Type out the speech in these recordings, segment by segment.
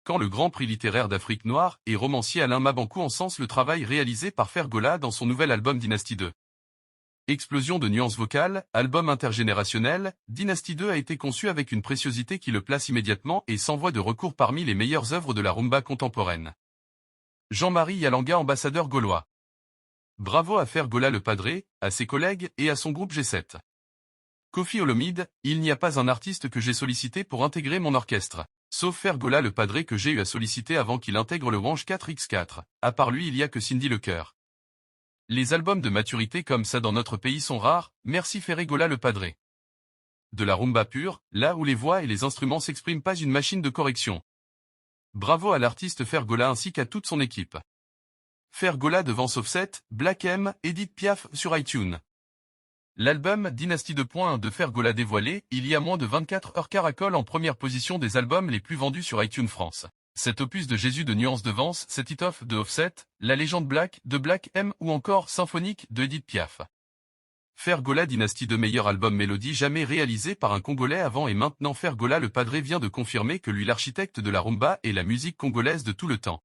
quand le Grand Prix littéraire d'Afrique noire et romancier Alain Mabankou encense le travail réalisé par Fergola dans son nouvel album Dynastie 2. Explosion de nuances vocales, album intergénérationnel, Dynastie 2 a été conçu avec une préciosité qui le place immédiatement et sans voie de recours parmi les meilleures œuvres de la rumba contemporaine. Jean-Marie Yalanga, ambassadeur gaulois. Bravo à Fergola le Padré, à ses collègues et à son groupe G7. Koffi Olomide, il n'y a pas un artiste que j'ai sollicité pour intégrer mon orchestre. Sauf Fergola le Padré que j'ai eu à solliciter avant qu'il intègre le Wange 4x4. À part lui, il n'y a que Cindy Lecœur. Les albums de maturité comme ça dans notre pays sont rares, merci Fergola le Padré. De la rumba pure, là où les voix et les instruments s'expriment pas une machine de correction. Bravo à l'artiste Fergola ainsi qu'à toute son équipe. Fergola devance Offset, Black M, Edith Piaf sur iTunes. L'album Dynastie 2.1 de Fergola dévoilé il y a moins de 24 heures caracole en première position des albums les plus vendus sur iTunes France. Cet opus de Jésus de nuances devance cet hit-off de Offset, La légende Black de Black M ou encore Symphonique de Edith Piaf. Fergola Dynastie 2, meilleur album mélodie jamais réalisé par un Congolais avant et maintenant. Fergola le Padré vient de confirmer que lui l'architecte de la rumba et la musique congolaise de tout le temps.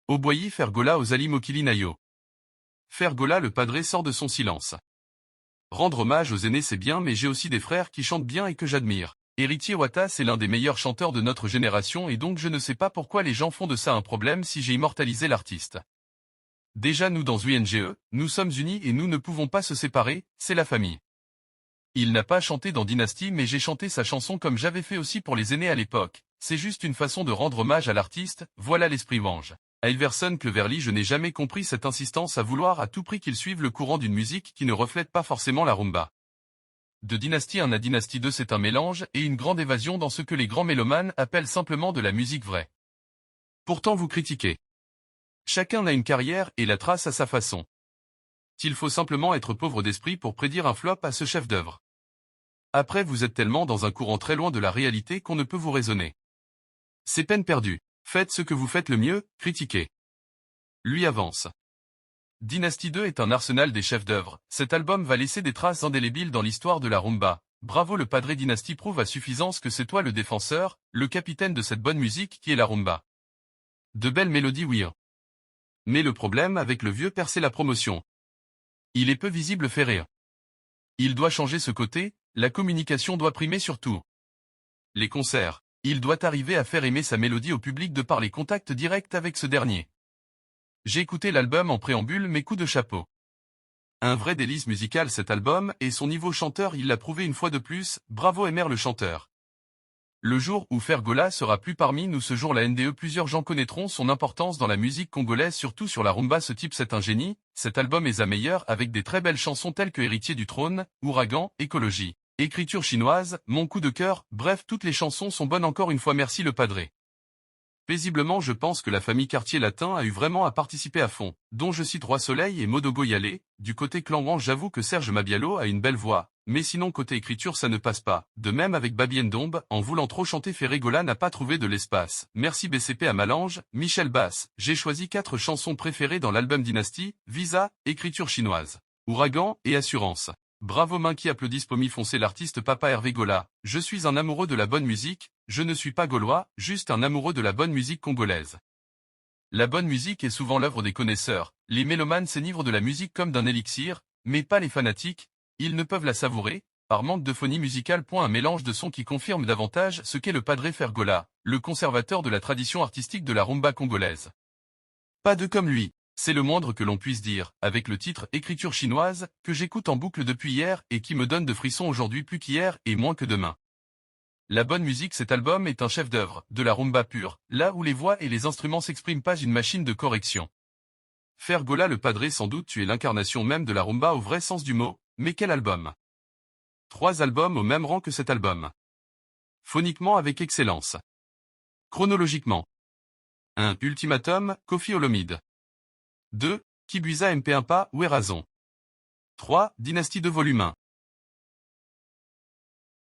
Oboyi Fergola Ozali Mokili Nayo. Fergola le Padré sort de son silence. Rendre hommage aux aînés c'est bien, mais j'ai aussi des frères qui chantent bien et que j'admire. Héritier Wata, c'est l'un des meilleurs chanteurs de notre génération et donc je ne sais pas pourquoi les gens font de ça un problème si j'ai immortalisé l'artiste. Déjà nous dans UNGE, nous sommes unis et nous ne pouvons pas se séparer, c'est la famille. Il n'a pas chanté dans Dynastie mais j'ai chanté sa chanson comme j'avais fait aussi pour les aînés à l'époque. C'est juste une façon de rendre hommage à l'artiste, voilà l'esprit Wange. À Iverson Cleverly, je n'ai jamais compris cette insistance à vouloir à tout prix qu'il suive le courant d'une musique qui ne reflète pas forcément la rumba. De Dynastie 1 à Dynastie 2, c'est un mélange et une grande évasion dans ce que les grands mélomanes appellent simplement de la musique vraie. Pourtant vous critiquez. Chacun a une carrière et la trace à sa façon. Il faut simplement être pauvre d'esprit pour prédire un flop à ce chef-d'œuvre. Après vous êtes tellement dans un courant très loin de la réalité qu'on ne peut vous raisonner. C'est peine perdue. Faites ce que vous faites le mieux, critiquez. Lui avance. Dynastie 2 est un arsenal des chefs-d'œuvre. Cet album va laisser des traces indélébiles dans l'histoire de la rumba. Bravo le Padré. Dynastie prouve à suffisance que c'est toi le défenseur, le capitaine de cette bonne musique qui est la rumba. De belles mélodies, oui. Mais le problème avec le vieux père, c'est la promotion. Il est peu visible, fait rire. Il doit changer ce côté, la communication doit primer sur tout. Les concerts. Il doit arriver à faire aimer sa mélodie au public de par les contacts directs avec ce dernier. J'ai écouté l'album en préambule, mes coups de chapeau. Un vrai délice musical cet album, et son niveau chanteur il l'a prouvé une fois de plus, bravo Emer le chanteur. Le jour où Fergola sera plus parmi nous, ce jour la NDE, plusieurs gens connaîtront son importance dans la musique congolaise, surtout sur la rumba. Ce type c'est un génie, cet album est à meilleur avec des très belles chansons telles que Héritier du trône, Ouragan, Écologie. Écriture chinoise, Mon coup de cœur, bref toutes les chansons sont bonnes encore une fois, merci le Padré. Paisiblement je pense que la famille Quartier Latin a eu vraiment à participer à fond, dont je cite Roi Soleil et Modogo Yalé. Du côté clan Wange j'avoue que Serge Mabialo a une belle voix, mais sinon côté écriture ça ne passe pas, de même avec Babi Ndombe, en voulant trop chanter Fergola n'a pas trouvé de l'espace. Merci BCP à Malange, Michel Bass, j'ai choisi 4 chansons préférées dans l'album Dynastie, Visa, écriture chinoise, Ouragan et Assurance. Bravo main qui applaudissent Pomi foncé l'artiste Papa Hervé Gola. Je suis un amoureux de la bonne musique, je ne suis pas gaulois, juste un amoureux de la bonne musique congolaise. La bonne musique est souvent l'œuvre des connaisseurs, les mélomanes s'enivrent de la musique comme d'un élixir, mais pas les fanatiques, ils ne peuvent la savourer, par manque de phonie musicale. Un mélange de sons qui confirme davantage ce qu'est le Padré Fergola, le conservateur de la tradition artistique de la rumba congolaise. Pas de comme lui. C'est le moindre que l'on puisse dire, avec le titre Écriture chinoise, que j'écoute en boucle depuis hier et qui me donne de frissons aujourd'hui plus qu'hier et moins que demain. La bonne musique, cet album est un chef-d'œuvre, de la rumba pure, là où les voix et les instruments s'expriment pas une machine de correction. Fergola le Padré, sans doute tu es l'incarnation même de la rumba au vrai sens du mot, mais quel album! 3 albums au même rang que cet album. Phoniquement avec excellence. Chronologiquement. 1. Ultimatum, Koffi Olomide. 2. Kibuiza MP1 Pa, Ouérazon. 3. Dynastie 2 volume 1.